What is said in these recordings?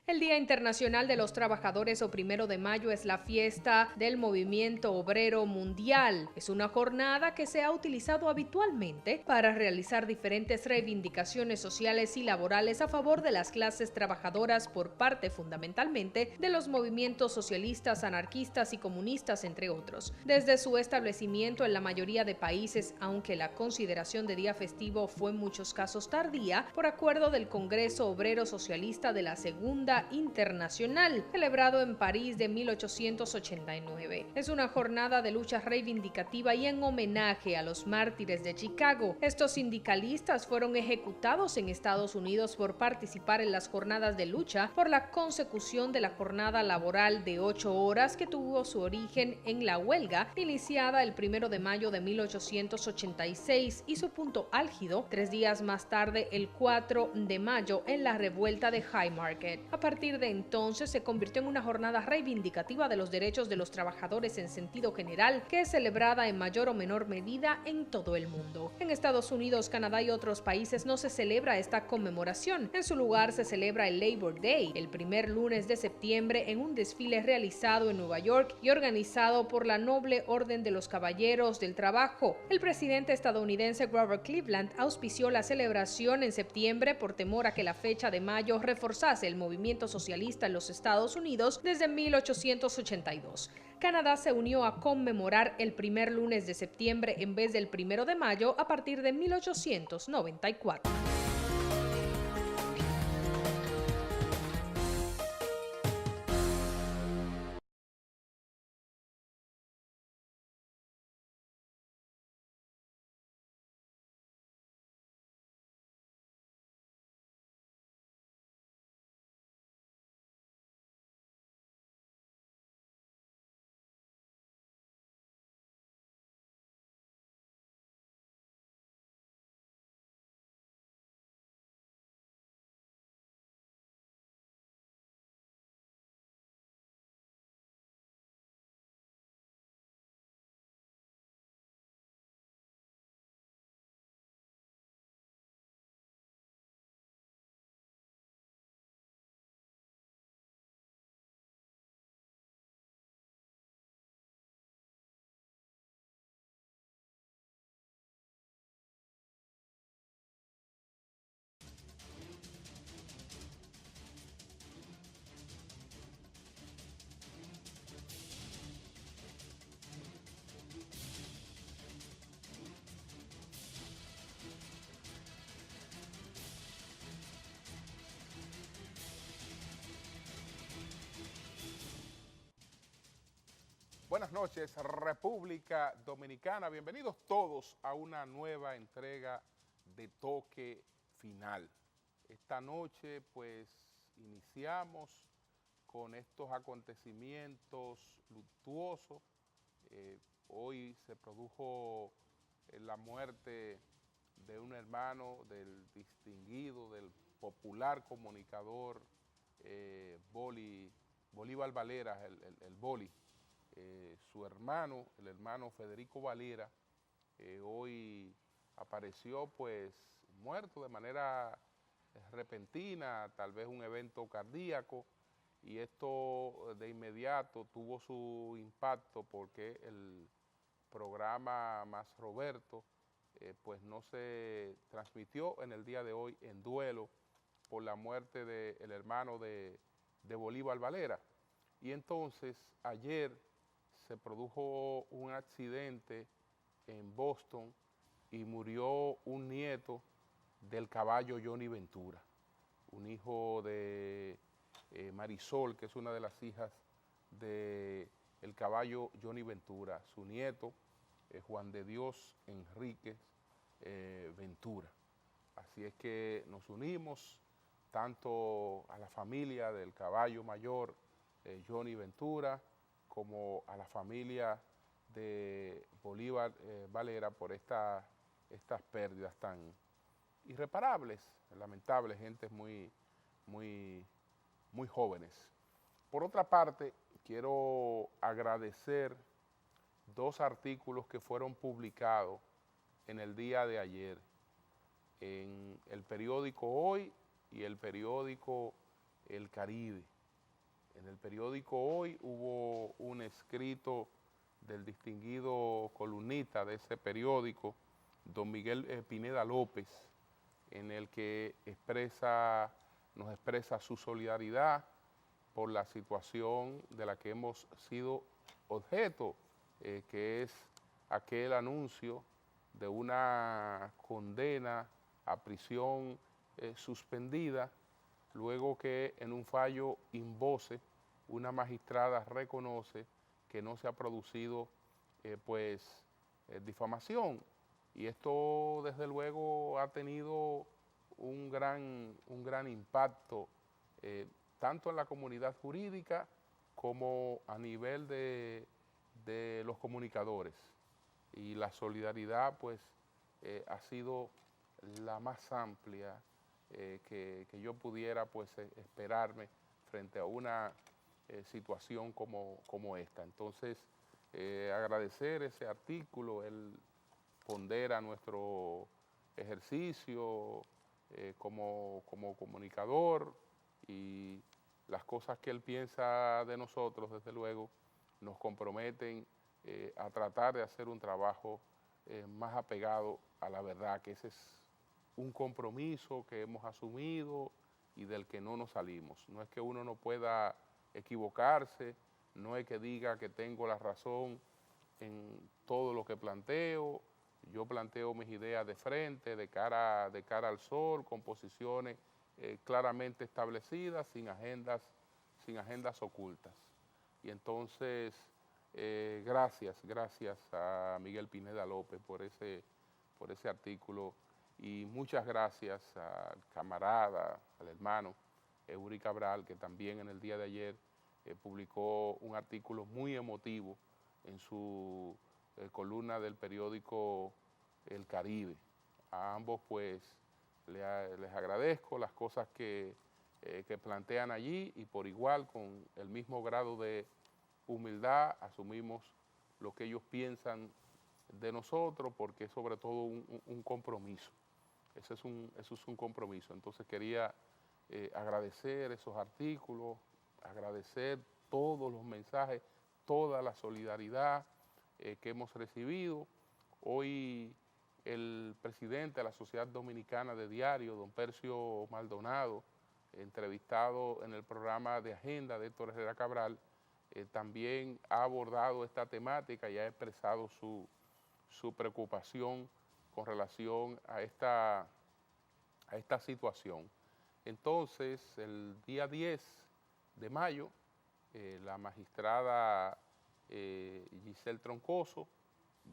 El Día Internacional de los Trabajadores o 1 de Mayo es la fiesta del movimiento obrero mundial. Es una jornada que se ha utilizado habitualmente para realizar diferentes reivindicaciones sociales y laborales a favor de las clases trabajadoras por parte fundamentalmente de los movimientos socialistas, anarquistas y comunistas, entre otros. Desde su establecimiento en la mayoría de países, aunque la consideración de día festivo fue en muchos casos tardía, por acuerdo del Congreso Obrero Socialista de la Segunda Internacional, celebrado en París de 1889. Es una jornada de lucha reivindicativa y en homenaje a los mártires de Chicago. Estos sindicalistas fueron ejecutados en Estados Unidos por participar en las jornadas de lucha por la consecución de la jornada laboral de 8 horas que tuvo su origen en la huelga iniciada el 1 de Mayo de 1886 y su punto álgido 3 días más tarde, el 4 de mayo, en la revuelta de Haymarket. A partir de entonces se convirtió en una jornada reivindicativa de los derechos de los trabajadores en sentido general, que es celebrada en mayor o menor medida en todo el mundo. En Estados Unidos, Canadá y otros países no se celebra esta conmemoración. En su lugar se celebra el Labor Day, el primer lunes de septiembre, en un desfile realizado en Nueva York y organizado por la Noble Orden de los Caballeros del Trabajo. El presidente estadounidense Grover Cleveland auspició la celebración en septiembre por temor a que la fecha de mayo reforzase el movimiento socialista en los Estados Unidos desde 1882. Canadá se unió a conmemorar el primer lunes de septiembre en vez del 1 de Mayo a partir de 1894. Buenas noches, República Dominicana. Bienvenidos todos a una nueva entrega de Toque Final. Esta noche, pues, iniciamos con estos acontecimientos luctuosos. Hoy se produjo la muerte de un hermano del distinguido, del popular comunicador Bolívar Valera, el Boli. Su hermano, el hermano Federico Valera, hoy apareció pues muerto de manera repentina, tal vez un evento cardíaco, y esto de inmediato tuvo su impacto porque el programa Más Roberto pues no se transmitió en el día de hoy en duelo por la muerte del hermano de Bolívar Valera. Y entonces ayer se produjo un accidente en Boston y murió un nieto del caballo Johnny Ventura, un hijo de Marisol, que es una de las hijas del caballo Johnny Ventura, su nieto Juan de Dios Enríquez Ventura. Así es que nos unimos tanto a la familia del caballo mayor Johnny Ventura, como a la familia de Bolívar Valera por estas pérdidas tan irreparables, lamentables, gentes muy jóvenes. Por otra parte, quiero agradecer 2 artículos que fueron publicados en el día de ayer en el periódico Hoy y el periódico el Caribe. En el periódico Hoy hubo un escrito del distinguido columnista de ese periódico, don Miguel Pineda López, en el que nos expresa su solidaridad por la situación de la que hemos sido objeto, que es aquel anuncio de una condena a prisión suspendida, luego que en un fallo in voce una magistrada reconoce que no se ha producido difamación. Y esto desde luego ha tenido un gran impacto, tanto en la comunidad jurídica como a nivel de los comunicadores. Y la solidaridad pues ha sido la más amplia que yo pudiera pues esperarme frente a una situación como esta. Entonces, agradecer ese artículo, él pondera nuestro ejercicio como comunicador y las cosas que él piensa de nosotros, desde luego, nos comprometen a tratar de hacer un trabajo más apegado a la verdad, que ese es un compromiso que hemos asumido y del que no nos salimos. No es que uno no pueda equivocarse, no es que diga que tengo la razón en todo lo que planteo. Yo planteo mis ideas de frente, de cara al sol, con posiciones claramente establecidas, sin agendas ocultas. Y entonces, gracias a Miguel Pineda López por ese artículo, y muchas gracias al camarada, al hermano Eury Cabral, que también en el día de ayer publicó un artículo muy emotivo en su columna del periódico El Caribe. A ambos pues les agradezco las cosas que plantean allí, y por igual, con el mismo grado de humildad, asumimos lo que ellos piensan de nosotros, porque es sobre todo un compromiso. Eso es un compromiso. Entonces quería agradecer esos artículos, agradecer todos los mensajes, toda la solidaridad que hemos recibido. Hoy el presidente de la Sociedad Dominicana de Diario, don Percio Maldonado, entrevistado en el programa de Agenda de Héctor Herrera Cabral, también ha abordado esta temática y ha expresado su preocupación con relación a esta situación. Entonces, el día 10 de mayo, la magistrada Giselle Troncoso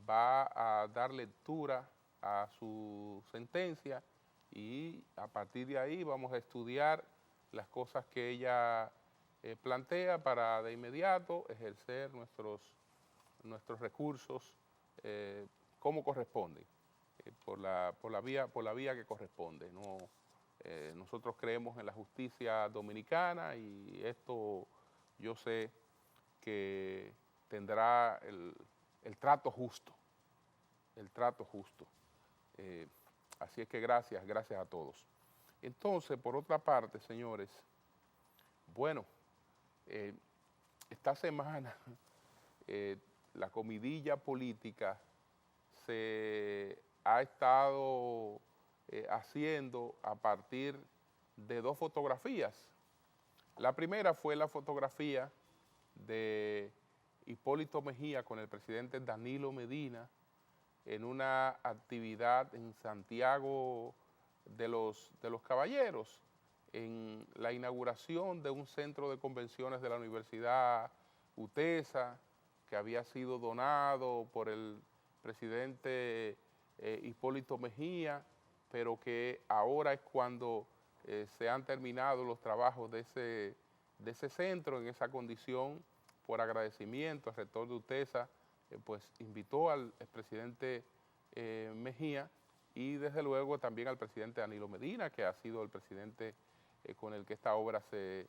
va a dar lectura a su sentencia, y a partir de ahí vamos a estudiar las cosas que ella plantea para de inmediato ejercer nuestros recursos como corresponde, por la vía que corresponde. ¿No? Nosotros creemos en la justicia dominicana, y esto yo sé que tendrá el trato justo, así es que gracias a todos. Entonces, por otra parte, señores, bueno, esta semana la comidilla política se ha estado haciendo a partir de dos fotografías. La primera fue la fotografía de Hipólito Mejía con el presidente Danilo Medina en una actividad en Santiago de los Caballeros, en la inauguración de un centro de convenciones de la Universidad UTESA, que había sido donado por el presidente Hipólito Mejía, pero que ahora es cuando se han terminado los trabajos de ese centro. En esa condición, por agradecimiento, el rector de UTESA pues invitó al expresidente Mejía, y desde luego también al presidente Danilo Medina, que ha sido el presidente con el que esta obra se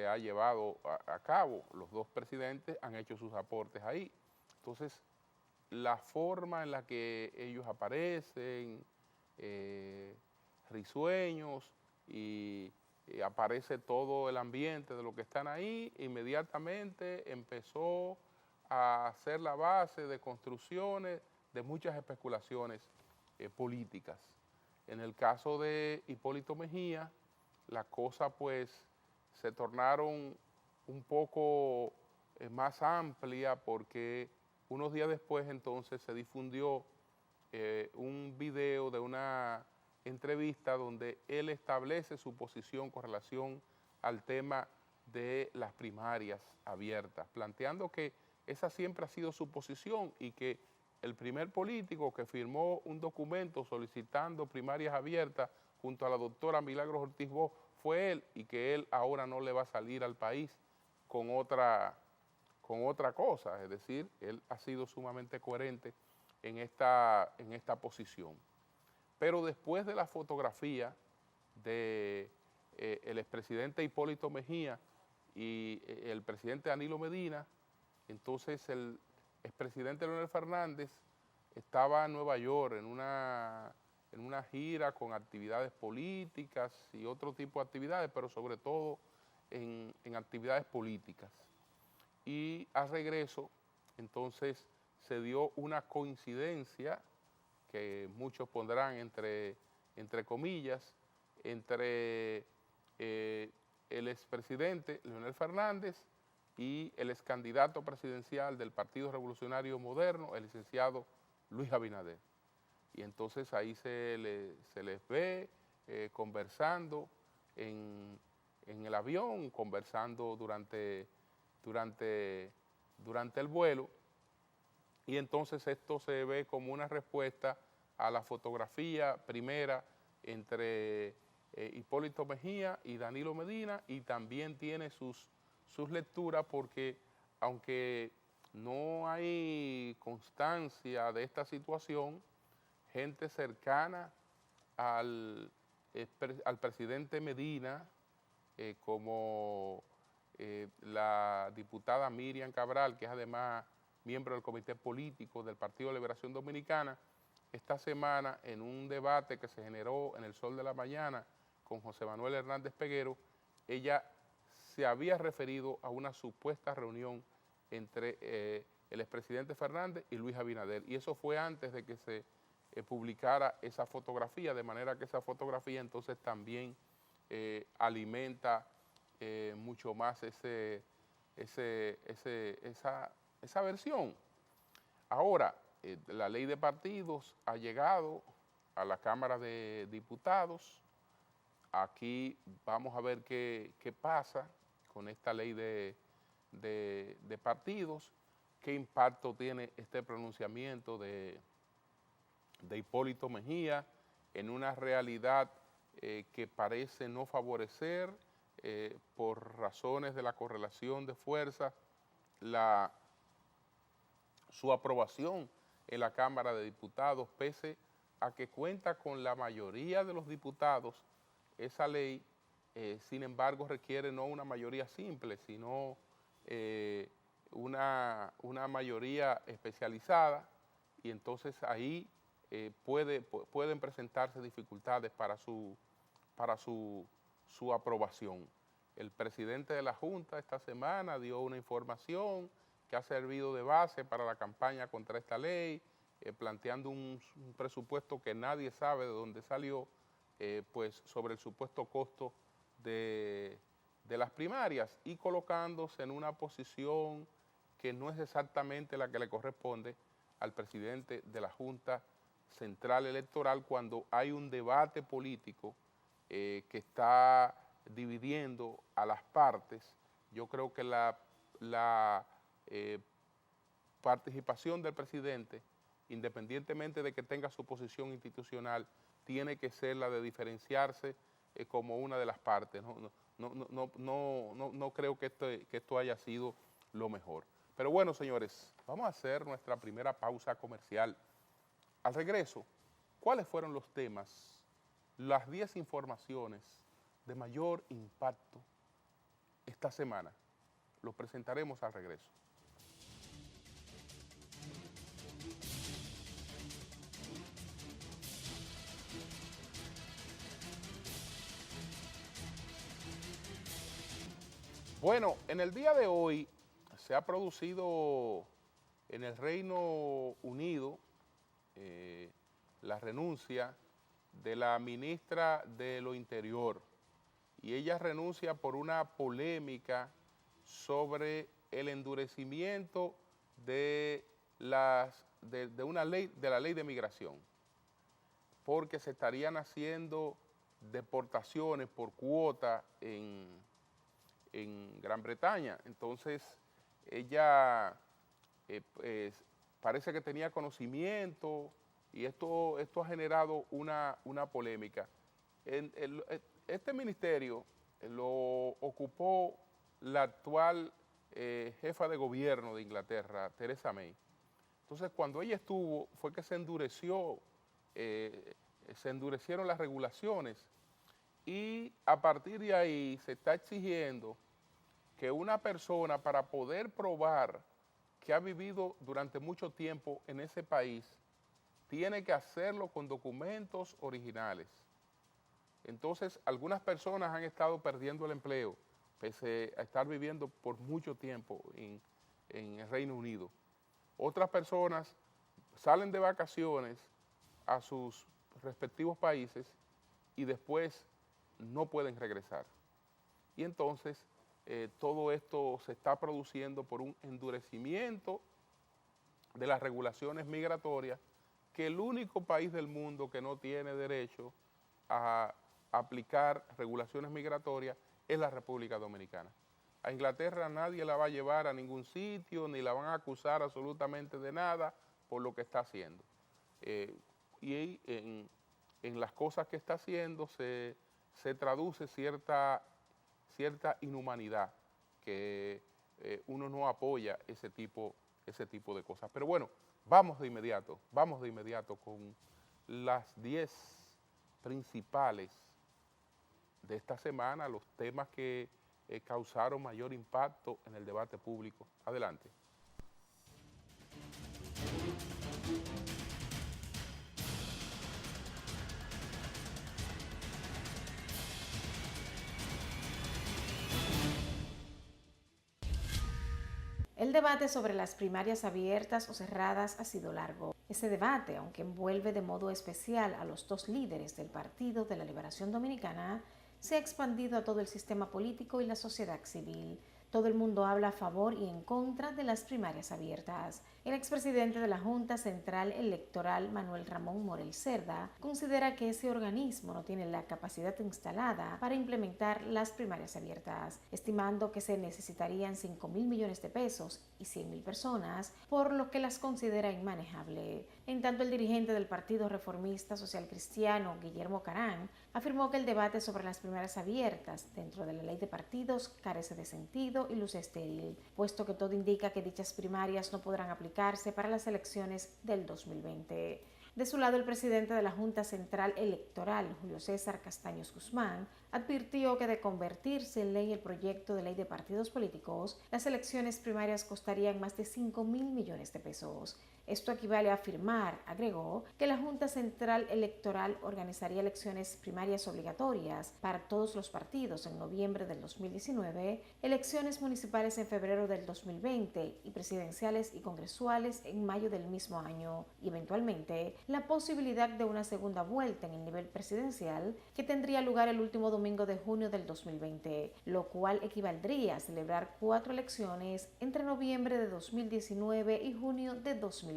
ha llevado a cabo. Los dos presidentes han hecho sus aportes ahí. Entonces, la forma en la que ellos aparecen, risueños y aparece todo el ambiente de lo que están ahí, inmediatamente empezó a hacer la base de construcciones de muchas especulaciones políticas. En el caso de Hipólito Mejía, las cosas pues se tornaron un poco más amplia porque unos días después entonces se difundió un video de una entrevista donde él establece su posición con relación al tema de las primarias abiertas, planteando que esa siempre ha sido su posición y que el primer político que firmó un documento solicitando primarias abiertas junto a la doctora Milagros Ortiz Bosch fue él, y que él ahora no le va a salir al país con otra cosa, es decir, él ha sido sumamente coherente en esta posición. Pero después de la fotografía de el expresidente Hipólito Mejía y el presidente Danilo Medina, entonces el expresidente Leonel Fernández estaba en Nueva York en una gira con actividades políticas y otro tipo de actividades, pero sobre todo en actividades políticas. Y al regreso, entonces, se dio una coincidencia que muchos pondrán entre comillas, entre el expresidente Leonel Fernández y el excandidato presidencial del Partido Revolucionario Moderno, el licenciado Luis Abinader. Y entonces ahí se les ve conversando en el avión, conversando durante el vuelo, y entonces esto se ve como una respuesta a la fotografía primera entre Hipólito Mejía y Danilo Medina, y también tiene sus lecturas porque aunque no hay constancia de esta situación, gente cercana al presidente Medina, como la diputada Miriam Cabral, que es además miembro del Comité Político del Partido de Liberación Dominicana, esta semana en un debate que se generó en El Sol de la Mañana con José Manuel Hernández Peguero, ella se había referido a una supuesta reunión entre el expresidente Fernández y Luis Abinader, y eso fue antes de que se publicara esa fotografía, de manera que esa fotografía entonces también alimenta mucho más esa versión. Ahora, la ley de partidos ha llegado a la Cámara de Diputados. Aquí vamos a ver qué pasa con esta ley de partidos, qué impacto tiene este pronunciamiento de Hipólito Mejía en una realidad que parece no favorecer, por razones de la correlación de fuerzas, su aprobación en la Cámara de Diputados, pese a que cuenta con la mayoría de los diputados. Esa ley, sin embargo, requiere no una mayoría simple, sino una mayoría especializada, y entonces ahí pueden presentarse dificultades para su aprobación. El presidente de la Junta esta semana dio una información que ha servido de base para la campaña contra esta ley, planteando un presupuesto que nadie sabe de dónde salió, pues sobre el supuesto costo de las primarias, y colocándose en una posición que no es exactamente la que le corresponde al presidente de la Junta Central Electoral, cuando hay un debate político que está dividiendo a las partes. Yo creo que la participación del presidente, independientemente de que tenga su posición institucional, tiene que ser la de diferenciarse como una de las partes. No creo que esto haya sido lo mejor. Pero bueno, señores, vamos a hacer nuestra primera pausa comercial. Al regreso, ¿cuáles fueron los temas, las 10 informaciones de mayor impacto esta semana? Los presentaremos al regreso. Bueno, en el día de hoy se ha producido en el Reino Unido la renuncia de la ministra de lo Interior, y ella renuncia por una polémica sobre el endurecimiento de una ley, de la ley de migración, porque se estarían haciendo deportaciones por cuota en Gran Bretaña. Entonces ella pues, parece que tenía conocimiento, y esto ha generado una polémica. Este ministerio lo ocupó la actual jefa de gobierno de Inglaterra, Theresa May. Entonces, cuando ella estuvo, fue que se endurecieron las regulaciones, y a partir de ahí se está exigiendo que una persona, para poder probar que ha vivido durante mucho tiempo en ese país, tiene que hacerlo con documentos originales. Entonces, algunas personas han estado perdiendo el empleo, pese a estar viviendo por mucho tiempo en el Reino Unido. Otras personas salen de vacaciones a sus respectivos países y después no pueden regresar. Y entonces todo esto se está produciendo por un endurecimiento de las regulaciones migratorias, que el único país del mundo que no tiene derecho a aplicar regulaciones migratorias es la República Dominicana. A Inglaterra nadie la va a llevar a ningún sitio, ni la van a acusar absolutamente de nada por lo que está haciendo. Y en las cosas que está haciendo se traduce cierta inhumanidad, que uno no apoya ese tipo de cosas. Pero bueno, vamos de inmediato con las 10 principales de esta semana, los temas que causaron mayor impacto en el debate público. Adelante. El debate sobre las primarias abiertas o cerradas ha sido largo. Ese debate, aunque envuelve de modo especial a los dos líderes del Partido de la Liberación Dominicana, se ha expandido a todo el sistema político y la sociedad civil. Todo el mundo habla a favor y en contra de las primarias abiertas. El expresidente de la Junta Central Electoral, Manuel Ramón Morel Cerda, considera que ese organismo no tiene la capacidad instalada para implementar las primarias abiertas, estimando que se necesitarían 5.000 millones de pesos y 100.000 personas, por lo que las considera inmanejable. En tanto, el dirigente del Partido Reformista Social Cristiano, Guillermo Carán, afirmó que el debate sobre las primarias abiertas dentro de la ley de partidos carece de sentido y luce estéril, puesto que todo indica que dichas primarias no podrán aplicarse para las elecciones del 2020. De su lado, el presidente de la Junta Central Electoral, Julio César Castaños Guzmán, advirtió que de convertirse en ley el proyecto de ley de partidos políticos, las elecciones primarias costarían más de 5.000 millones de pesos. Esto equivale a afirmar, agregó, que la Junta Central Electoral organizaría elecciones primarias obligatorias para todos los partidos en noviembre del 2019, elecciones municipales en febrero del 2020 y presidenciales y congresuales en mayo del mismo año, y eventualmente la posibilidad de una segunda vuelta en el nivel presidencial que tendría lugar el último domingo de junio del 2020, lo cual equivaldría a celebrar 4 elecciones entre noviembre de 2019 y junio de 2020.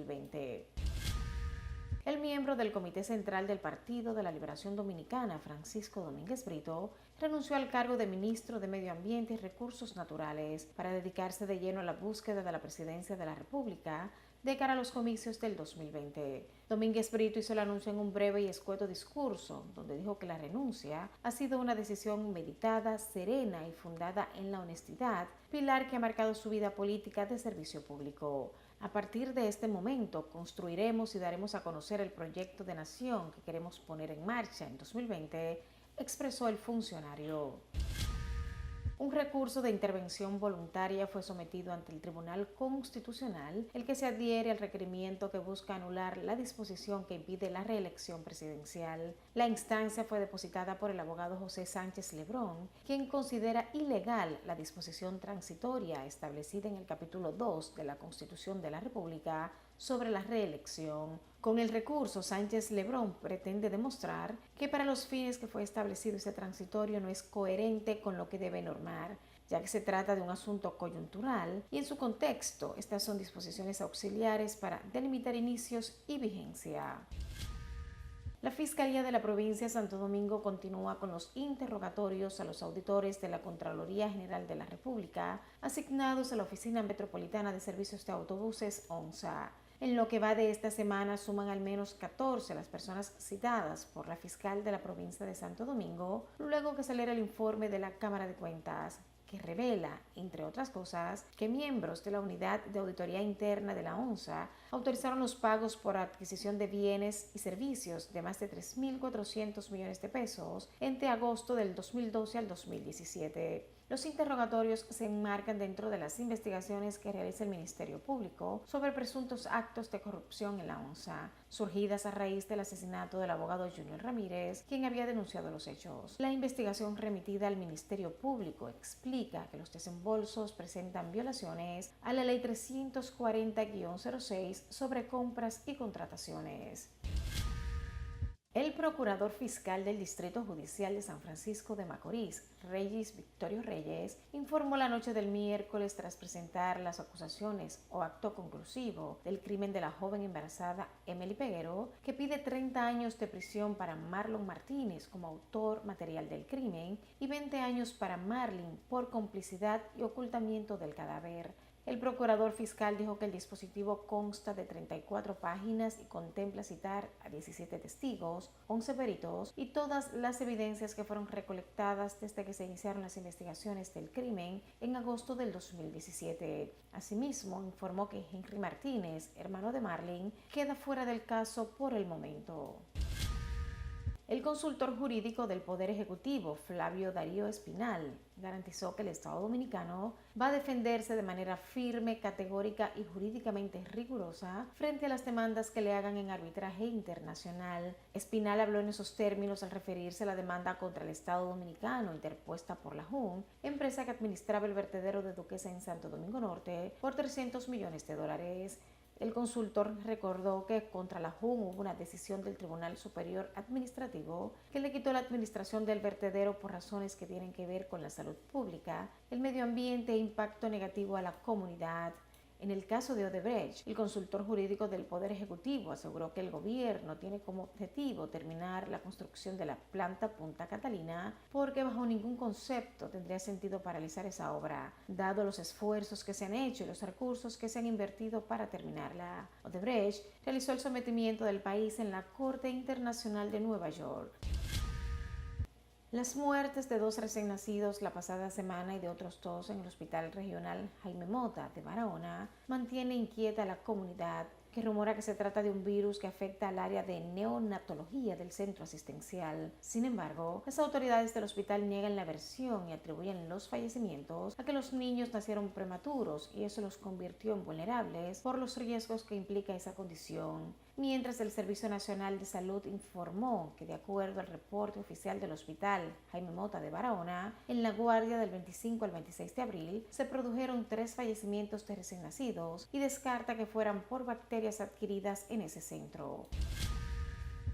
El miembro del Comité Central del Partido de la Liberación Dominicana, Francisco Domínguez Brito, renunció al cargo de ministro de Medio Ambiente y Recursos Naturales para dedicarse de lleno a la búsqueda de la presidencia de la República de cara a los comicios del 2020. Domínguez Brito hizo el anuncio en un breve y escueto discurso, donde dijo que la renuncia ha sido una decisión meditada, serena y fundada en la honestidad, pilar que ha marcado su vida política de servicio público. A partir de este momento, construiremos y daremos a conocer el proyecto de nación que queremos poner en marcha en 2020, expresó el funcionario. Un recurso de intervención voluntaria fue sometido ante el Tribunal Constitucional, el que se adhiere al requerimiento que busca anular la disposición que impide la reelección presidencial. La instancia fue depositada por el abogado José Sánchez Lebrón, quien considera ilegal la disposición transitoria establecida en el capítulo 2 de la Constitución de la República sobre la reelección. Con el recurso, Sánchez Lebrón pretende demostrar que para los fines que fue establecido ese transitorio no es coherente con lo que debe normar, ya que se trata de un asunto coyuntural y en su contexto estas son disposiciones auxiliares para delimitar inicios y vigencia. La Fiscalía de la Provincia de Santo Domingo continúa con los interrogatorios a los auditores de la Contraloría General de la República asignados a la Oficina Metropolitana de Servicios de Autobuses, ONSA. En lo que va de esta semana suman al menos 14 las personas citadas por la fiscal de la provincia de Santo Domingo, luego que saliera el informe de la Cámara de Cuentas, que revela, entre otras cosas, que miembros de la Unidad de Auditoría Interna de la ONSA autorizaron los pagos por adquisición de bienes y servicios de más de 3.400 millones de pesos entre agosto del 2012 al 2017. Los interrogatorios se enmarcan dentro de las investigaciones que realiza el Ministerio Público sobre presuntos actos de corrupción en la ONSA, surgidas a raíz del asesinato del abogado Junior Ramírez, quien había denunciado los hechos. La investigación remitida al Ministerio Público explica que los desembolsos presentan violaciones a la Ley 340-06 sobre compras y contrataciones. El procurador fiscal del Distrito Judicial de San Francisco de Macorís, Regis Victorio Reyes, informó la noche del miércoles tras presentar las acusaciones o acto conclusivo del crimen de la joven embarazada Emily Peguero, que pide 30 años de prisión para Marlon Martínez como autor material del crimen y 20 años para Marlin por complicidad y ocultamiento del cadáver. El procurador fiscal dijo que el dispositivo consta de 34 páginas y contempla citar a 17 testigos, 11 peritos y todas las evidencias que fueron recolectadas desde que se iniciaron las investigaciones del crimen en agosto del 2017. Asimismo, informó que Henry Martínez, hermano de Marlin, queda fuera del caso por el momento. El consultor jurídico del Poder Ejecutivo, Flavio Darío Espinal, garantizó que el Estado Dominicano va a defenderse de manera firme, categórica y jurídicamente rigurosa frente a las demandas que le hagan en arbitraje internacional. Espinal habló en esos términos al referirse a la demanda contra el Estado Dominicano interpuesta por la JUN, empresa que administraba el vertedero de Duquesa en Santo Domingo Norte, por $300 millones. El consultor recordó que contra la JUN hubo una decisión del Tribunal Superior Administrativo que le quitó la administración del vertedero por razones que tienen que ver con la salud pública, el medio ambiente e impacto negativo a la comunidad. En el caso de Odebrecht, el consultor jurídico del Poder Ejecutivo aseguró que el gobierno tiene como objetivo terminar la construcción de la planta Punta Catalina porque bajo ningún concepto tendría sentido paralizar esa obra, dado los esfuerzos que se han hecho y los recursos que se han invertido para terminarla. Odebrecht realizó el sometimiento del país en la Corte Internacional de Nueva York. Las muertes de 2 recién nacidos la pasada semana y de otros 2 en el Hospital Regional Jaime Mota de Barahona mantiene inquieta a la comunidad, que rumora que se trata de un virus que afecta al área de neonatología del centro asistencial. Sin embargo, las autoridades del hospital niegan la versión y atribuyen los fallecimientos a que los niños nacieron prematuros y eso los convirtió en vulnerables por los riesgos que implica esa condición. Mientras el Servicio Nacional de Salud informó que de acuerdo al reporte oficial del Hospital Jaime Mota de Barahona, en la guardia del 25 al 26 de abril se produjeron 3 fallecimientos de recién nacidos y descarta que fueran por bacterias adquiridas en ese centro.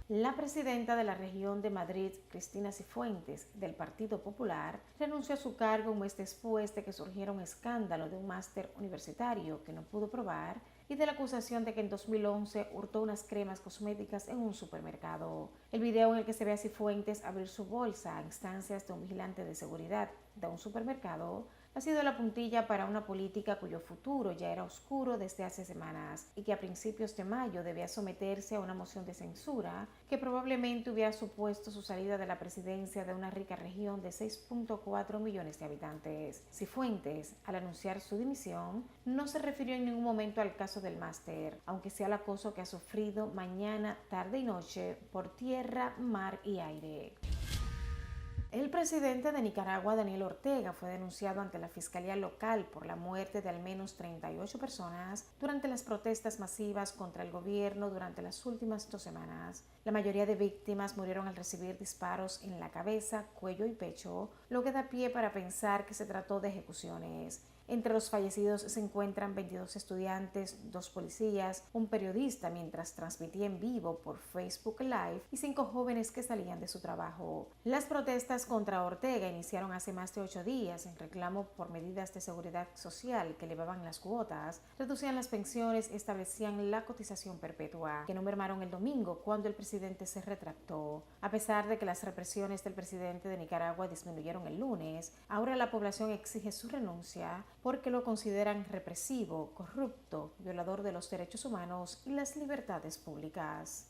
La presidenta de la región de Madrid, Cristina Cifuentes, del Partido Popular, renunció a su cargo un mes después de que surgiera un escándalo de un máster universitario que no pudo probar y de la acusación de que en 2011 hurtó unas cremas cosméticas en un supermercado. El video en el que se ve a Cifuentes abrir su bolsa a instancias de un vigilante de seguridad de un supermercado ha sido la puntilla para una política cuyo futuro ya era oscuro desde hace semanas y que a principios de mayo debía someterse a una moción de censura que probablemente hubiera supuesto su salida de la presidencia de una rica región de 6.4 millones de habitantes. Cifuentes, al anunciar su dimisión, no se refirió en ningún momento al caso del máster, aunque sea el acoso que ha sufrido mañana, tarde y noche por tierra, mar y aire. El presidente de Nicaragua, Daniel Ortega, fue denunciado ante la Fiscalía Local por la muerte de al menos 38 personas durante las protestas masivas contra el gobierno durante las últimas 2 semanas. La mayoría de víctimas murieron al recibir disparos en la cabeza, cuello y pecho, lo que da pie para pensar que se trató de ejecuciones. Entre los fallecidos se encuentran 22 estudiantes, 2 policías, un periodista mientras transmitía en vivo por Facebook Live y 5 jóvenes que salían de su trabajo. Las protestas contra Ortega iniciaron hace más de 8 días en reclamo por medidas de seguridad social que elevaban las cuotas, reducían las pensiones y establecían la cotización perpetua, que no mermaron el domingo cuando el presidente se retractó. A pesar de que las represiones del presidente de Nicaragua disminuyeron el lunes, ahora la población exige su renuncia porque lo consideran represivo, corrupto, violador de los derechos humanos y las libertades públicas.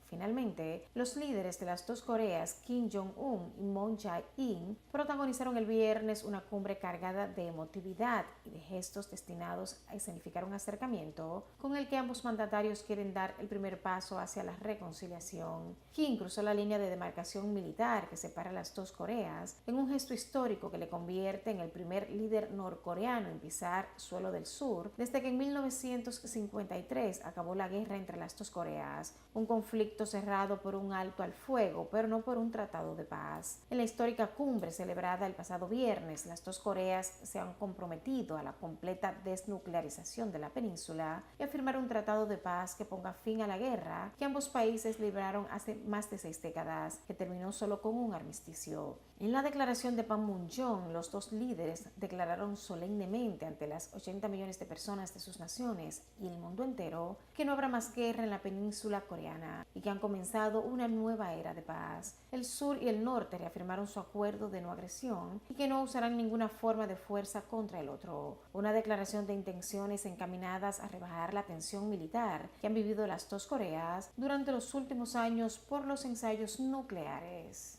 Finalmente, los líderes de las 2 Coreas, Kim Jong-un y Moon Jae-in, protagonizaron el viernes una cumbre cargada de emotividad y de gestos destinados a escenificar un acercamiento con el que ambos mandatarios quieren dar el primer paso hacia la reconciliación. Kim cruzó la línea de demarcación militar que separa las 2 Coreas en un gesto histórico que le convierte en el primer líder norcoreano en pisar suelo del sur desde que en 1953 acabó la guerra entre las 2 Coreas, un conflicto cerrado por un alto al fuego, pero no por un tratado de paz. En la histórica cumbre celebrada el pasado viernes, las 2 Coreas se han comprometido a la completa desnuclearización de la península y a firmar un tratado de paz que ponga fin a la guerra que ambos países libraron hace más de 6 décadas, que terminó solo con un armisticio. En la declaración de Panmunjom, los 2 líderes declararon solemnemente ante las 80 millones de personas de sus naciones y el mundo entero que no habrá más guerra en la península coreana y que han comenzado una nueva era de paz. El sur y el norte reafirmaron su acuerdo de no agresión y que no usarán ninguna forma de fuerza contra el otro. Una declaración de intenciones encaminadas a rebajar la tensión militar que han vivido las 2 Coreas durante los últimos años por los ensayos nucleares.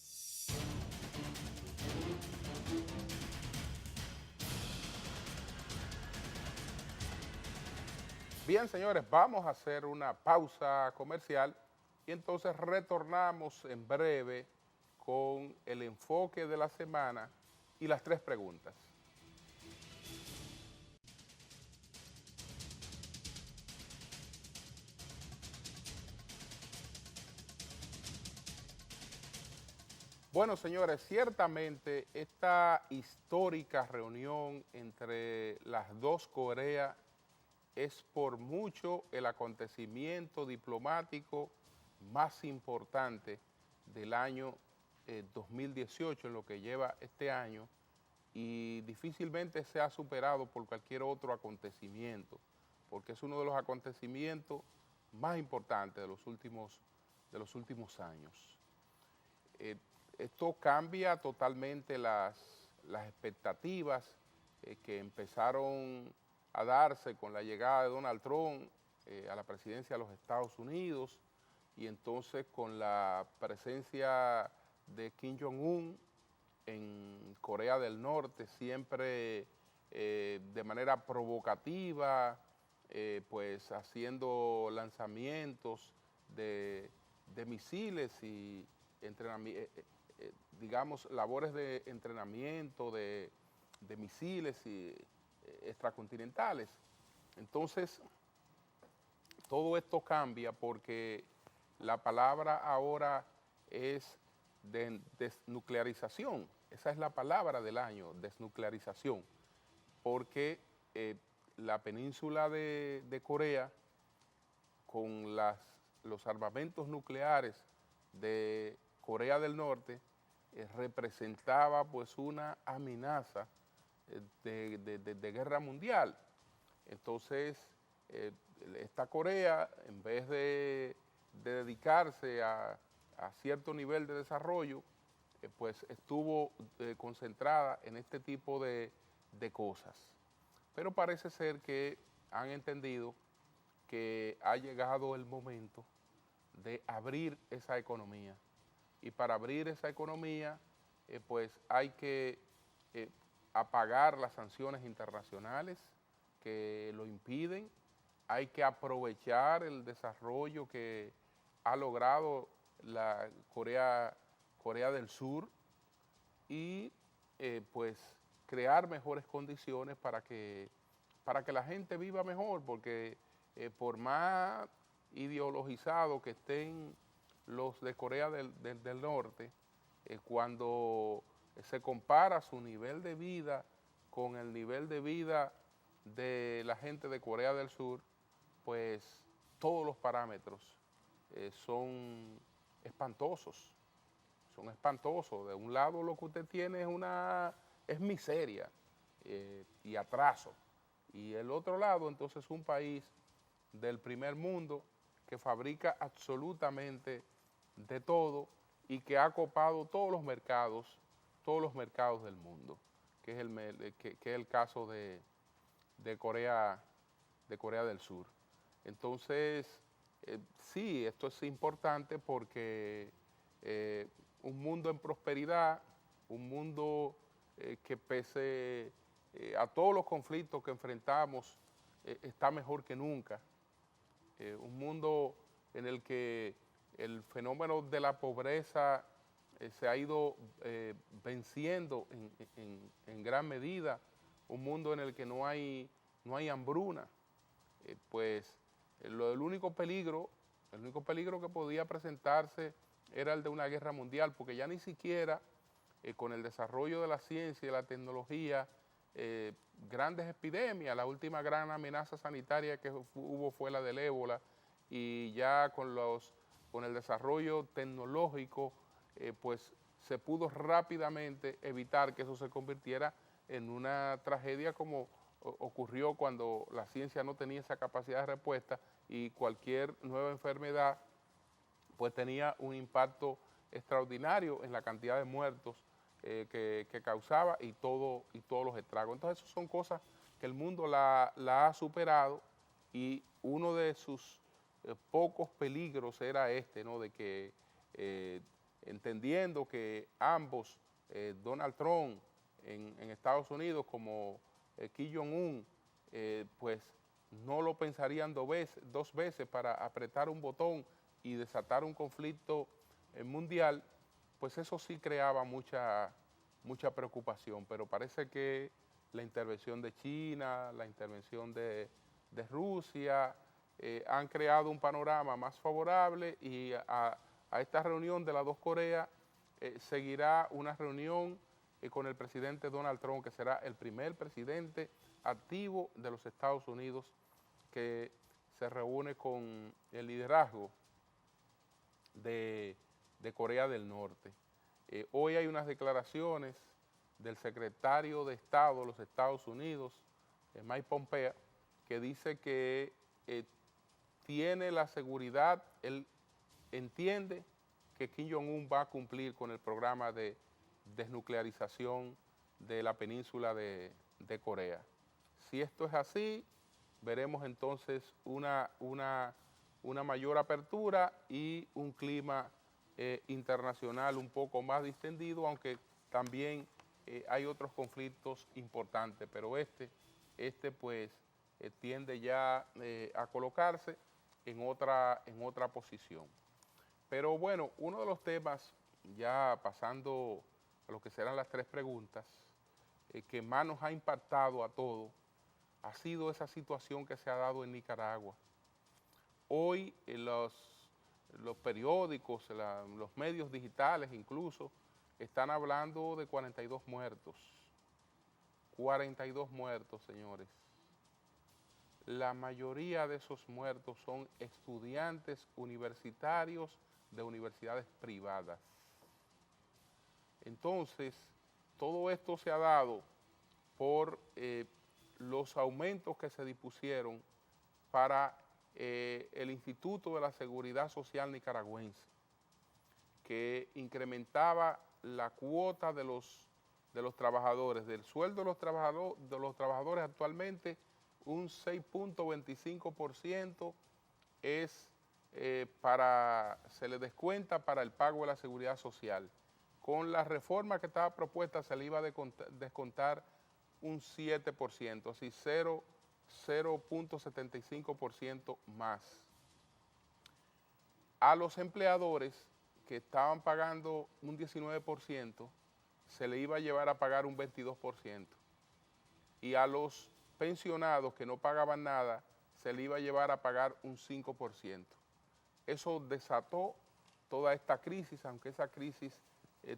Bien, señores, vamos a hacer una pausa comercial y entonces retornamos en breve con el enfoque de la semana y las 3 preguntas. Bueno, señores, ciertamente esta histórica reunión entre las 2 Coreas es por mucho el acontecimiento diplomático más importante del año 2018, en lo que lleva este año, y difícilmente se ha superado por cualquier otro acontecimiento, porque es uno de los acontecimientos más importantes de los últimos años. Esto cambia totalmente las expectativas que empezaron a darse con la llegada de Donald Trump a la presidencia de los Estados Unidos y entonces con la presencia de Kim Jong-un en Corea del Norte, siempre de manera provocativa, pues haciendo lanzamientos de misiles y digamos, labores de entrenamiento de misiles y extracontinentales. Entonces, todo esto cambia porque la palabra ahora es desnuclearización. Esa es la palabra del año, desnuclearización, porque la península de Corea, con los armamentos nucleares de Corea del Norte, representaba pues una amenaza de guerra mundial. Entonces, esta Corea, en vez de dedicarse a cierto nivel de desarrollo, pues estuvo concentrada en este tipo de cosas. Pero parece ser que han entendido que ha llegado el momento de abrir esa economía. Y para abrir esa economía, pues hay que apagar las sanciones internacionales que lo impiden, hay que aprovechar el desarrollo que ha logrado la Corea Corea del Sur y pues crear mejores condiciones para que la gente viva mejor, porque por más ideologizados que estén los de Corea del Norte, cuando se compara su nivel de vida con el nivel de vida de la gente de Corea del Sur, pues todos los parámetros son espantosos, son espantosos. De un lado lo que usted tiene es miseria y atraso, y el otro lado entonces un país del primer mundo que fabrica absolutamente de todo y que ha copado todos los mercados del mundo, que es el caso de Corea del Sur. Entonces, sí, esto es importante porque un mundo en prosperidad, un mundo que pese a todos los conflictos que enfrentamos, está mejor que nunca. Un mundo en el que el fenómeno de la pobreza se ha ido venciendo en gran medida, un mundo en el que no hay hambruna, pues el único peligro que podía presentarse era el de una guerra mundial, porque ya ni siquiera con el desarrollo de la ciencia y de la tecnología, grandes epidemias, la última gran amenaza sanitaria que hubo fue la del ébola, y ya con el desarrollo tecnológico, pues se pudo rápidamente evitar que eso se convirtiera en una tragedia como ocurrió cuando la ciencia no tenía esa capacidad de respuesta y cualquier nueva enfermedad pues tenía un impacto extraordinario en la cantidad de muertos que causaba y todos los estragos. Entonces, esas son cosas que el mundo la ha superado, y uno de sus pocos peligros era ¿no? De que entendiendo que ambos, Donald Trump en Estados Unidos como Kim Jong-un, pues no lo pensarían dos veces para apretar un botón y desatar un conflicto mundial, pues eso sí creaba mucha preocupación, pero parece que la intervención de China, la intervención de Rusia, han creado un panorama más favorable, y a esta reunión de las dos Coreas seguirá una reunión con el presidente Donald Trump, que será el primer presidente activo de los Estados Unidos que se reúne con el liderazgo de Corea del Norte. Hoy hay unas declaraciones del secretario de Estado de los Estados Unidos, Mike Pompeo, que dice que tiene la seguridad, él entiende que Kim Jong-un va a cumplir con el programa de desnuclearización de la península de Corea. Si esto es así, veremos entonces una mayor apertura y un clima internacional un poco más distendido, aunque también hay otros conflictos importantes, pero este pues tiende ya a colocarse en otra posición. Pero bueno, uno de los temas, ya pasando a lo que serán las tres preguntas, que más nos ha impactado a todos, ha sido esa situación que se ha dado en Nicaragua. Hoy los periódicos, los medios digitales incluso, están hablando de 42 muertos. 42 muertos, señores. La mayoría de esos muertos son estudiantes universitarios de universidades privadas. Entonces, todo esto se ha dado por los aumentos que se dispusieron para el Instituto de la Seguridad Social Nicaragüense, que incrementaba la cuota de los trabajadores, del sueldo de los trabajadores actualmente un 6.25% se le descuenta para el pago de la seguridad social. Con la reforma que estaba propuesta se le iba a descontar un 7%, así 0.75% más. A los empleadores que estaban pagando un 19%, se le iba a llevar a pagar un 22%. Y a los pensionados que no pagaban nada, se le iba a llevar a pagar un 5%. Eso desató toda esta crisis, aunque esa crisis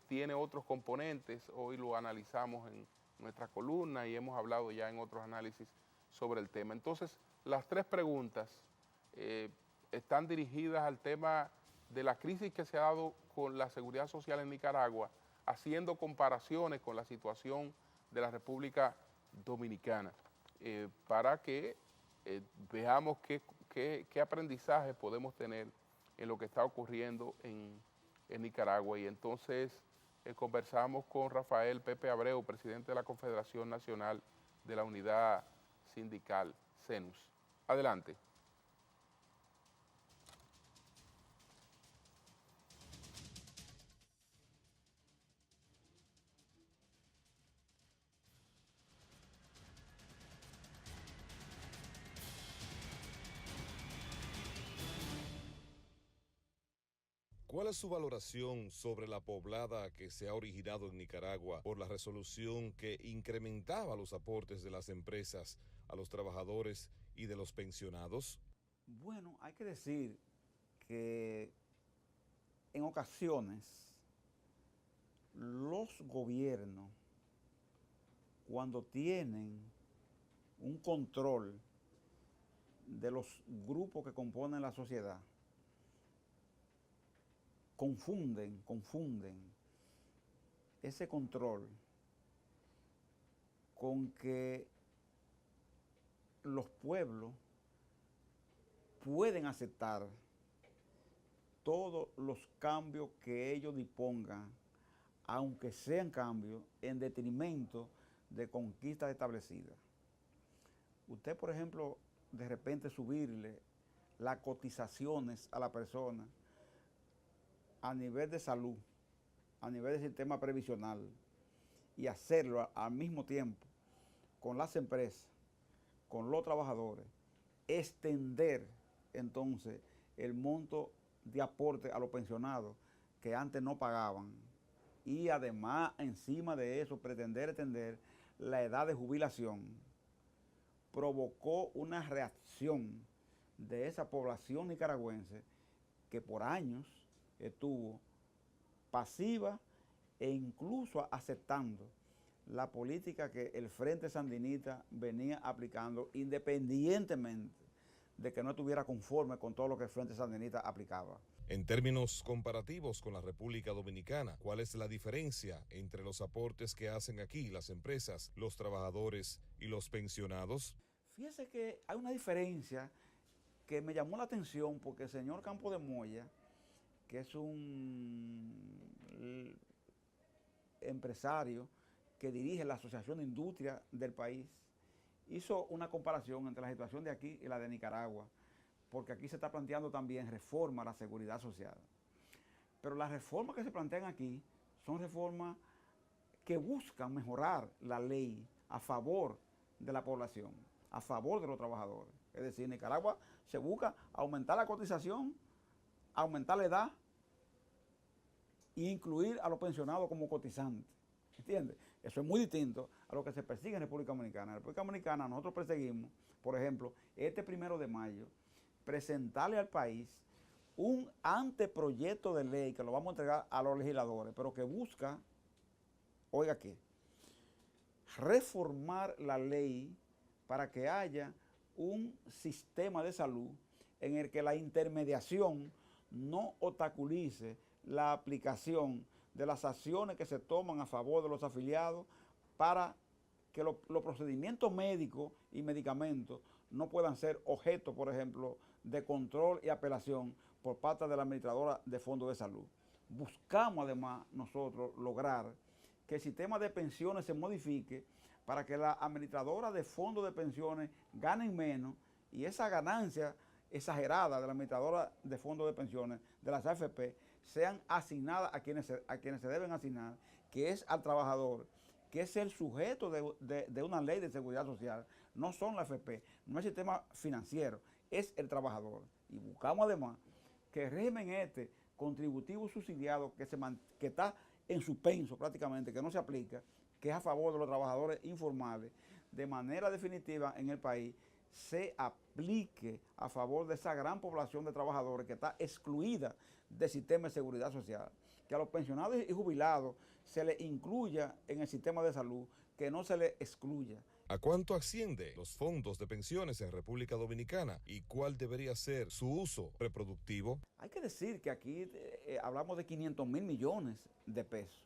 tiene otros componentes. Hoy lo analizamos en nuestra columna y hemos hablado ya en otros análisis sobre el tema. Entonces, las tres preguntas están dirigidas al tema de la crisis que se ha dado con la seguridad social en Nicaragua, haciendo comparaciones con la situación de la República Dominicana, para que veamos qué aprendizaje podemos tener en lo que está ocurriendo en Nicaragua. Y entonces conversamos con Rafael Pepe Abreu, presidente de la Confederación Nacional de la Unidad Sindical, CENUS. Adelante. ¿Cuál es su valoración sobre la poblada que se ha originado en Nicaragua por la resolución que incrementaba los aportes de las empresas a los trabajadores y de los pensionados? Bueno, hay que decir que en ocasiones los gobiernos, cuando tienen un control de los grupos que componen la sociedad, confunden ese control con que los pueblos pueden aceptar todos los cambios que ellos dispongan, aunque sean cambios en detrimento de conquistas establecidas. Usted, por ejemplo, de repente subirle las cotizaciones a la persona a nivel de salud, a nivel del sistema previsional, y hacerlo al mismo tiempo con las empresas, con los trabajadores, extender entonces el monto de aporte a los pensionados que antes no pagaban, y además encima de eso pretender extender la edad de jubilación, provocó una reacción de esa población nicaragüense que por años estuvo pasiva e incluso aceptando la política que el Frente Sandinista venía aplicando, independientemente de que no estuviera conforme con todo lo que el Frente Sandinista aplicaba. En términos comparativos con la República Dominicana, ¿cuál es la diferencia entre los aportes que hacen aquí las empresas, los trabajadores y los pensionados? Fíjese que hay una diferencia que me llamó la atención porque el señor Campo de Moya, que es un empresario que dirige la Asociación de Industria del país, hizo una comparación entre la situación de aquí y la de Nicaragua, porque aquí se está planteando también reforma a la seguridad social. Pero las reformas que se plantean aquí son reformas que buscan mejorar la ley a favor de la población, a favor de los trabajadores. Es decir, en Nicaragua se busca aumentar la cotización, aumentar la edad e incluir a los pensionados como cotizantes. ¿Entiendes? Eso es muy distinto a lo que se persigue en República Dominicana. En República Dominicana nosotros perseguimos, por ejemplo, este 1 de mayo, presentarle al país un anteproyecto de ley que lo vamos a entregar a los legisladores, pero que busca, oiga qué, reformar la ley para que haya un sistema de salud en el que la intermediación no obstaculice la aplicación de las acciones que se toman a favor de los afiliados para que los procedimientos médicos y medicamentos no puedan ser objeto, por ejemplo, de control y apelación por parte de la administradora de fondos de salud. Buscamos además nosotros lograr que el sistema de pensiones se modifique para que la administradora de fondos de pensiones ganen menos y esa ganancia exagerada de la administradora de fondos de pensiones, de las AFP, sean asignadas a quienes se deben asignar, que es al trabajador, que es el sujeto de una ley de seguridad social. No son la AFP, no es el sistema financiero, es el trabajador. Y buscamos además que el régimen contributivo subsidiado que está en suspenso prácticamente, que no se aplica, que es a favor de los trabajadores informales, de manera definitiva en el país, se aplique a favor de esa gran población de trabajadores que está excluida del sistema de seguridad social. Que a los pensionados y jubilados se les incluya en el sistema de salud, que no se les excluya. ¿A cuánto asciende los fondos de pensiones en República Dominicana y cuál debería ser su uso reproductivo? Hay que decir que aquí hablamos de 500.000 millones de pesos,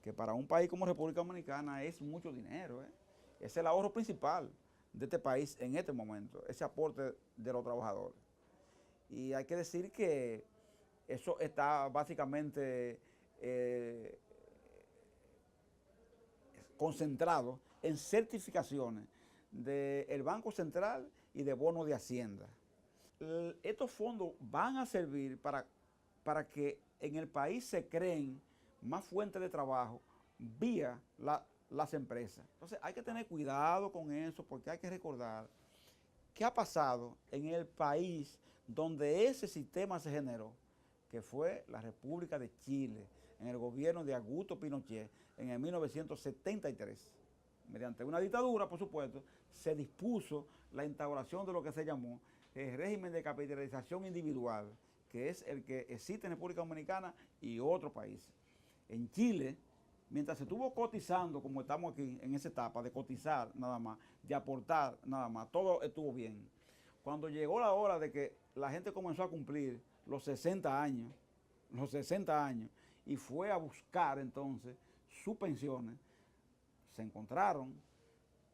que para un país como República Dominicana es mucho dinero. Es el ahorro principal de este país en este momento, ese aporte de los trabajadores. Y hay que decir que eso está básicamente concentrado en certificaciones del Banco Central y de bonos de Hacienda. Estos fondos van a servir para que en el país se creen más fuentes de trabajo vía las empresas. Entonces hay que tener cuidado con eso, porque hay que recordar qué ha pasado en el país donde ese sistema se generó, que fue la República de Chile, en el gobierno de Augusto Pinochet, en el 1973. Mediante una dictadura, por supuesto, se dispuso la instauración de lo que se llamó el régimen de capitalización individual, que es el que existe en República Dominicana y otros países. En Chile, mientras se estuvo cotizando, como estamos aquí en esa etapa, de cotizar nada más, de aportar nada más, todo estuvo bien. Cuando llegó la hora de que la gente comenzó a cumplir los 60 años, y fue a buscar entonces sus pensiones, se encontraron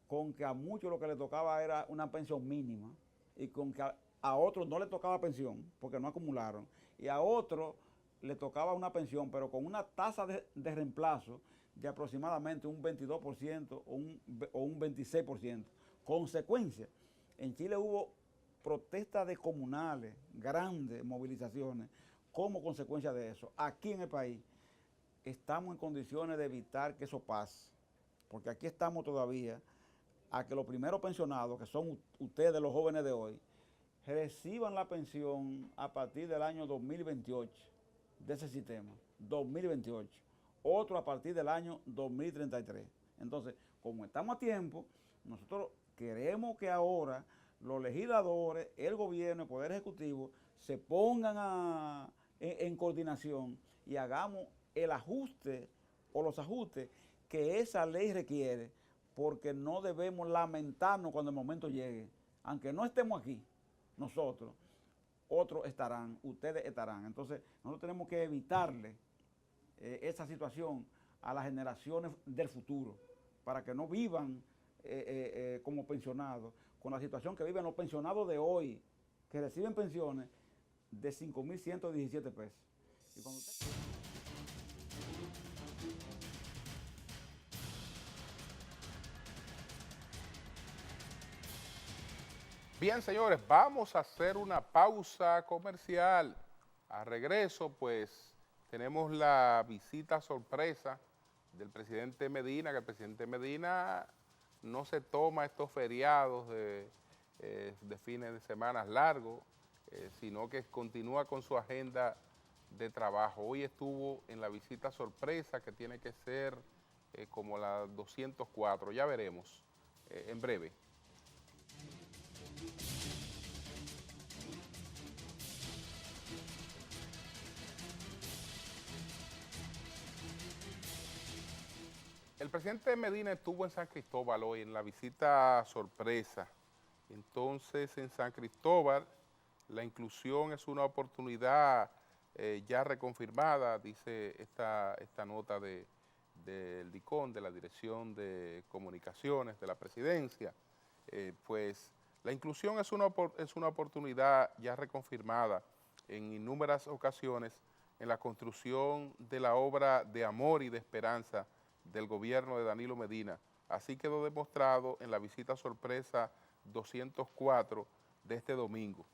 con que a muchos lo que le tocaba era una pensión mínima y con que a otros no le tocaba pensión porque no acumularon y a otros le tocaba una pensión pero con una tasa de reemplazo de aproximadamente un 22% o un 26%. Consecuencia, en Chile hubo protestas de comunales, grandes movilizaciones como consecuencia de eso. Aquí en el país estamos en condiciones de evitar que eso pase. Porque aquí estamos todavía a que los primeros pensionados, que son ustedes los jóvenes de hoy, reciban la pensión a partir del año 2028, de ese sistema, 2028. Otro a partir del año 2033. Entonces, como estamos a tiempo, nosotros queremos que ahora los legisladores, el gobierno, el Poder Ejecutivo, se pongan en coordinación y hagamos el ajuste o los ajustes que esa ley requiere, porque no debemos lamentarnos cuando el momento llegue. Aunque no estemos aquí, nosotros, otros estarán, ustedes estarán. Entonces, nosotros tenemos que evitarle esa situación a las generaciones del futuro, para que no vivan como pensionados, con la situación que viven los pensionados de hoy, que reciben pensiones de 5.117 pesos. Y cuando usted... Bien, señores, vamos a hacer una pausa comercial. A regreso, pues, tenemos la visita sorpresa del presidente Medina, que el presidente Medina no se toma estos feriados de fines de semana largos, sino que continúa con su agenda de trabajo. Hoy estuvo en la visita sorpresa, que tiene que ser como la 204, ya veremos en breve. El presidente Medina estuvo en San Cristóbal hoy en la visita sorpresa. Entonces, en San Cristóbal, la inclusión es una oportunidad ya reconfirmada, dice esta nota del DICON, de la Dirección de Comunicaciones de la Presidencia. Pues la inclusión es una oportunidad ya reconfirmada en innumerables ocasiones en la construcción de la obra de amor y de esperanza del gobierno de Danilo Medina. Así quedó demostrado en la visita sorpresa 204 de este domingo.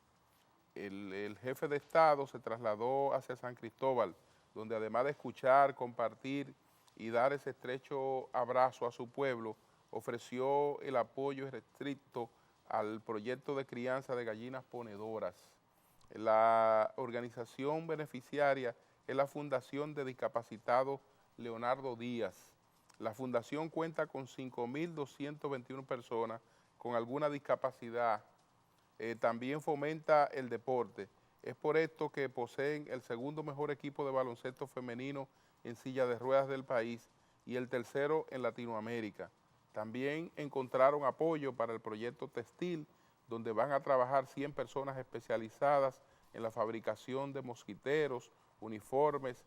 El jefe de Estado se trasladó hacia San Cristóbal, donde además de escuchar, compartir y dar ese estrecho abrazo a su pueblo, ofreció el apoyo irrestricto al proyecto de crianza de gallinas ponedoras. La organización beneficiaria es la Fundación de Discapacitados Leonardo Díaz. La fundación cuenta con 5.221 personas con alguna discapacidad. También fomenta el deporte. Es por esto que poseen el segundo mejor equipo de baloncesto femenino en silla de ruedas del país y el tercero en Latinoamérica. También encontraron apoyo para el proyecto textil, donde van a trabajar 100 personas especializadas en la fabricación de mosquiteros, uniformes,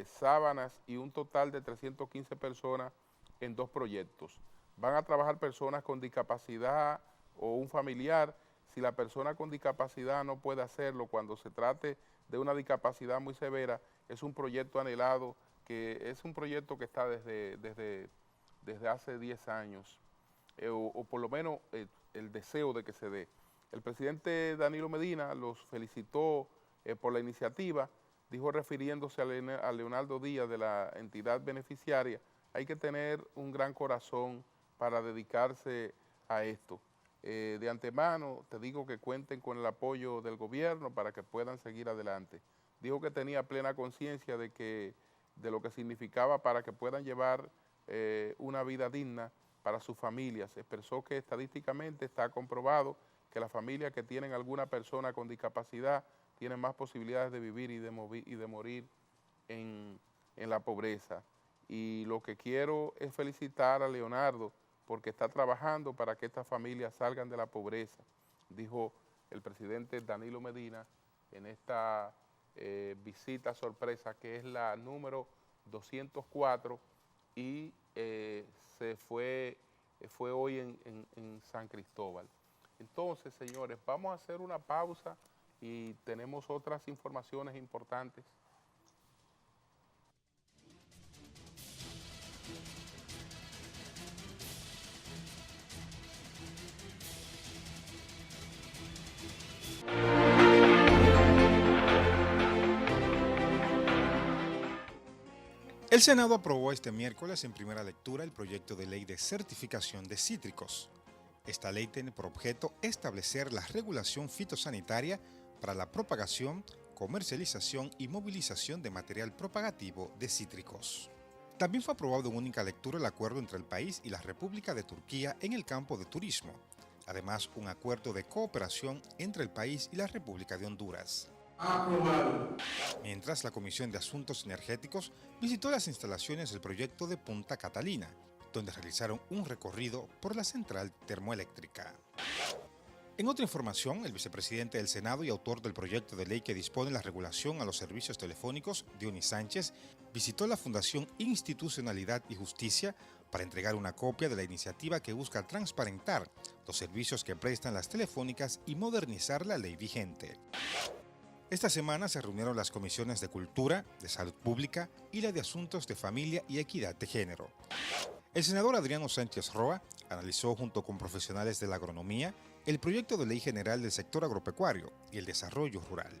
sábanas y un total de 315 personas en 2 proyectos. Van a trabajar personas con discapacidad o un familiar. Si la persona con discapacidad no puede hacerlo, cuando se trate de una discapacidad muy severa, es un proyecto anhelado, que es un proyecto que está desde hace 10 años, o por lo menos el deseo de que se dé. El presidente Danilo Medina los felicitó por la iniciativa, dijo refiriéndose a Leonardo Díaz de la entidad beneficiaria: hay que tener un gran corazón para dedicarse a esto. De antemano te digo que cuenten con el apoyo del gobierno para que puedan seguir adelante. Dijo que tenía plena conciencia de lo que significaba para que puedan llevar una vida digna para sus familias. Expresó que estadísticamente está comprobado que las familias que tienen alguna persona con discapacidad tienen más posibilidades de vivir y de morir en la pobreza. Y lo que quiero es felicitar a Leonardo porque está trabajando para que estas familias salgan de la pobreza, dijo el presidente Danilo Medina en esta visita sorpresa, que es la número 204 y fue hoy en San Cristóbal. Entonces, señores, vamos a hacer una pausa y tenemos otras informaciones importantes. El Senado aprobó este miércoles en primera lectura el proyecto de ley de certificación de cítricos. Esta ley tiene por objeto establecer la regulación fitosanitaria para la propagación, comercialización y movilización de material propagativo de cítricos. También fue aprobado en única lectura el acuerdo entre el país y la República de Turquía en el campo de turismo. Además, un acuerdo de cooperación entre el país y la República de Honduras. Aprobado. Mientras, la Comisión de Asuntos Energéticos visitó las instalaciones del proyecto de Punta Catalina, donde realizaron un recorrido por la central termoeléctrica. En otra información, el vicepresidente del Senado y autor del proyecto de ley que dispone la regulación a los servicios telefónicos, Dionis Sánchez, visitó la Fundación Institucionalidad y Justicia para entregar una copia de la iniciativa que busca transparentar los servicios que prestan las telefónicas y modernizar la ley vigente. Esta semana se reunieron las comisiones de Cultura, de Salud Pública y la de Asuntos de Familia y Equidad de Género. El senador Adriano Sánchez Roa analizó junto con profesionales de la agronomía el proyecto de ley general del sector agropecuario y el desarrollo rural.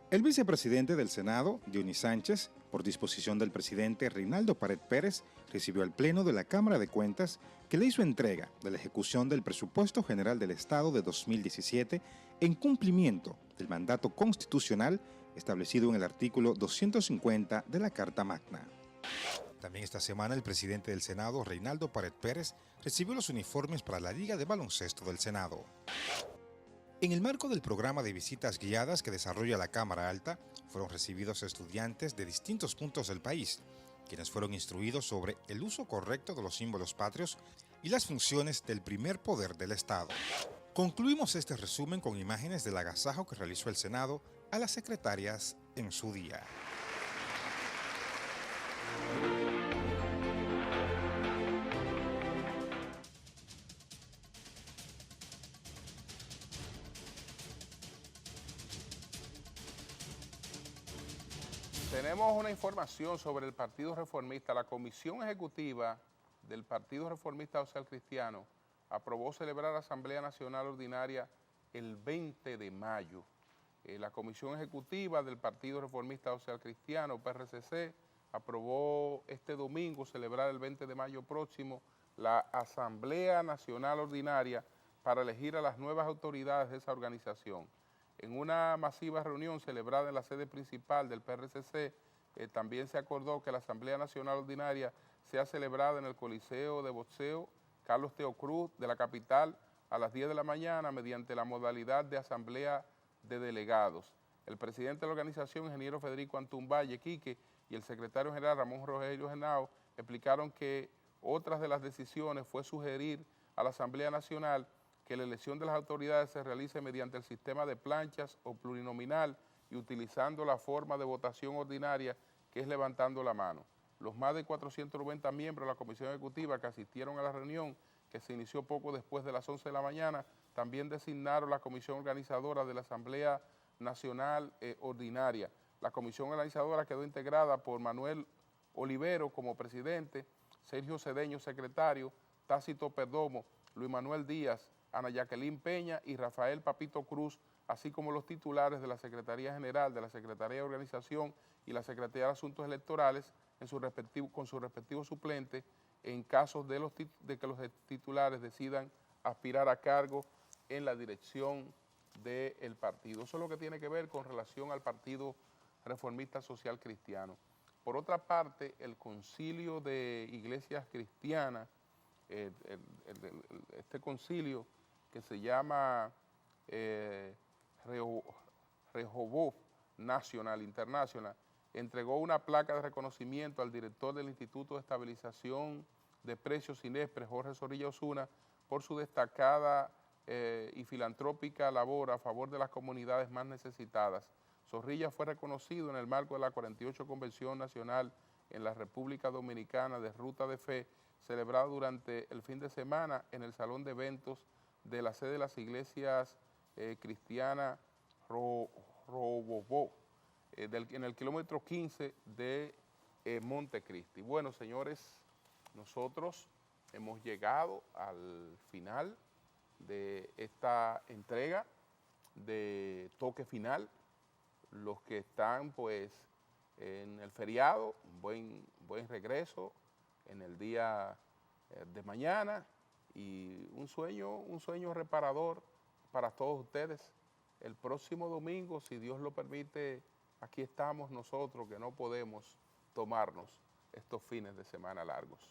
El vicepresidente del Senado, Dionis Sánchez, por disposición del presidente Reinaldo Pared Pérez, recibió al Pleno de la Cámara de Cuentas que le hizo entrega de la ejecución del Presupuesto General del Estado de 2017 en cumplimiento del mandato constitucional establecido en el artículo 250 de la Carta Magna. También esta semana el presidente del Senado, Reinaldo Pared Pérez, recibió los uniformes para la Liga de Baloncesto del Senado. En el marco del programa de visitas guiadas que desarrolla la Cámara Alta, fueron recibidos estudiantes de distintos puntos del país, quienes fueron instruidos sobre el uso correcto de los símbolos patrios y las funciones del primer poder del Estado. Concluimos este resumen con imágenes del agasajo que realizó el Senado a las secretarias en su día. Tenemos una información sobre el Partido Reformista. La Comisión Ejecutiva del Partido Reformista Social Cristiano aprobó celebrar la Asamblea Nacional Ordinaria el 20 de mayo. La Comisión Ejecutiva del Partido Reformista Social Cristiano, PRCC, aprobó este domingo celebrar el 20 de mayo próximo la Asamblea Nacional Ordinaria para elegir a las nuevas autoridades de esa organización. En una masiva reunión celebrada en la sede principal del PRCC, también se acordó que la Asamblea Nacional Ordinaria sea celebrada en el Coliseo de Boxeo Carlos Teo Cruz de la capital a las 10 de la mañana mediante la modalidad de asamblea de delegados. El presidente de la organización, ingeniero Federico Antumballe Quique, y el secretario general Ramón Rogelio Genao explicaron que otras de las decisiones fue sugerir a la Asamblea Nacional que la elección de las autoridades se realice mediante el sistema de planchas o plurinominal y utilizando la forma de votación ordinaria que es levantando la mano. Los más de 490 miembros de la Comisión Ejecutiva que asistieron a la reunión, que se inició poco después de las 11 de la mañana, también designaron la comisión organizadora de la Asamblea Nacional Ordinaria. La comisión organizadora quedó integrada por Manuel Olivero como presidente, Sergio Cedeño secretario, Tácito Perdomo, Luis Manuel Díaz, Ana Jacqueline Peña y Rafael Papito Cruz, así como los titulares de la Secretaría General, de la Secretaría de Organización y la Secretaría de Asuntos Electorales con sus respectivos suplentes en caso de que los titulares decidan aspirar a cargo en la dirección del partido. Eso es lo que tiene que ver con relación al Partido Reformista Social Cristiano. Por otra parte, el Concilio de Iglesias Cristianas, este concilio que se llama Rehoboth National International, entregó una placa de reconocimiento al director del Instituto de Estabilización de Precios INESPRE, Jorge Zorrilla Osuna, por su destacada y filantrópica labor a favor de las comunidades más necesitadas. Zorrilla fue reconocido en el marco de la 48 Convención Nacional en la República Dominicana de Ruta de Fe, celebrada durante el fin de semana en el Salón de Eventos de la sede de las Iglesias Cristianas Rehoboth, en el kilómetro 15 de Montecristi. Bueno, señores, nosotros hemos llegado al final de esta entrega de Toque Final. Los que están pues en el feriado, buen regreso en el día de mañana y un sueño reparador para todos ustedes. El próximo domingo, si Dios lo permite, aquí estamos nosotros que no podemos tomarnos estos fines de semana largos.